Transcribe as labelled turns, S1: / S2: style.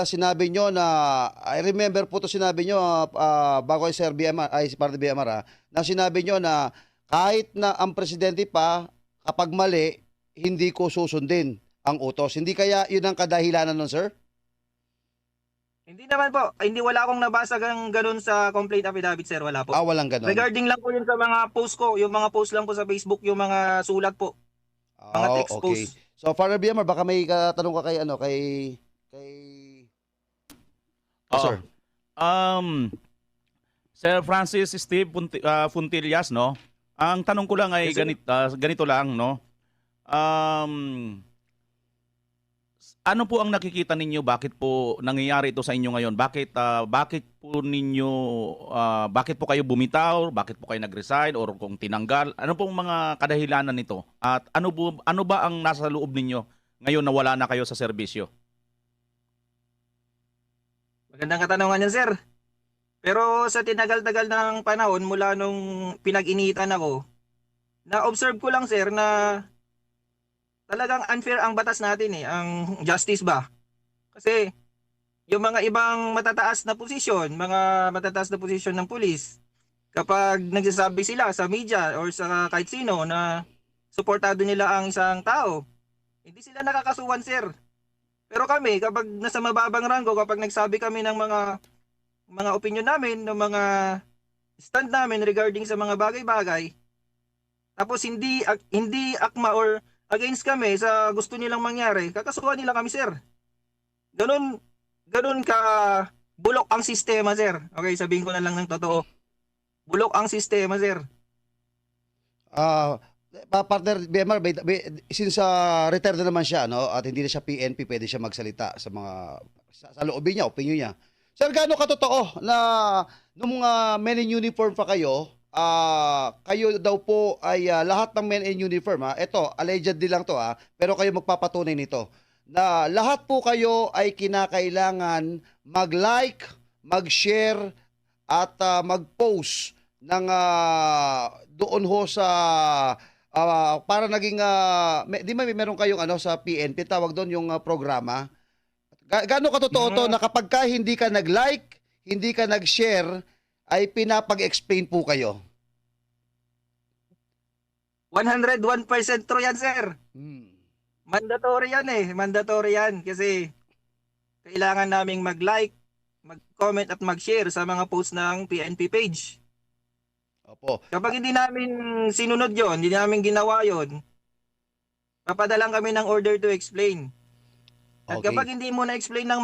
S1: sinabi nyo na, I remember po to sinabi nyo bago ay Sir BMR, ay si Partner BMR, na sinabi nyo na kahit na ang presidente pa, kapag mali, hindi ko susundin ang utos. Hindi kaya yun ang kadahilanan nun, sir?
S2: Hindi naman po. Hindi, wala akong nabasa ganun sa complaint affidavit, sir. Wala po.
S1: Walang ganon.
S2: Regarding lang po yun sa mga post ko, yung mga post lang po sa Facebook, yung mga sulat po, mga text
S1: Okay.
S2: post.
S1: So, Partner BMR, baka may katanong ka kay,
S3: Oo.
S1: sir.
S3: Sir Francis Steve Funtillas, no? Ang tanong ko lang ay
S2: Yes, sir.
S3: ganito lang, no? Ano po ang nakikita ninyo, bakit po nangyayari ito sa inyo ngayon? Bakit bakit po kayo bumitaw? Bakit po kayo nag-resign or kung tinanggal? Ano pong mga kadahilanan nito? At ano ba ang nasa loob ninyo ngayon na wala na kayo sa serbisyo?
S2: Magandang katanungan yan, sir. Pero sa tinagal-tagal ng panahon mula nung pinag-initan ako, na-observe ko lang, sir, na talagang unfair ang batas natin ang justice ba? Kasi yung mga ibang matataas na posisyon, mga matataas na posisyon ng pulis, kapag nagsasabi sila sa media or sa kahit sino na suportado nila ang isang tao, hindi sila nakakasuhan, sir. Pero kami, kapag nasa mababang ranggo, kapag nagsabi kami ng mga opinion namin, ng mga stand namin regarding sa mga bagay-bagay, tapos hindi akma or against kami sa gusto nilang mangyari, kakasuhan nila kami, sir. Ganun ka bulok ang sistema, sir. Okay, sabihin ko na lang ng totoo. Bulok ang sistema, sir.
S1: Partner BMR, since retired na naman siya, no, at hindi na siya PNP, pwede siya magsalita sa mga sa loobin niya, opinion niya. Sir, gaano katotoo na nung men in uniform pa kayo, kayo daw po ay lahat ng men in uniform, ito, allegedly lang to, pero kayo magpapatunay nito, na lahat po kayo ay kinakailangan mag-like, mag-share, at mag-post ng doon ho sa para naging di ba meron kayong sa PNP tawag doon yung programa. Gaano katotoo to na kapag ka hindi ka nag-like, hindi ka nag-share, ay pinapag-explain po kayo?
S2: 101% true yan, sir. Mandatory yan Mandatory yan kasi kailangan naming mag-like, mag-comment at mag-share sa mga post ng PNP page.
S1: Opo.
S2: Kapag hindi namin sinunod yon, hindi namin ginawa yon, papadalang kami ng order to explain. At
S1: Okay.
S2: kapag hindi mo na-explain ng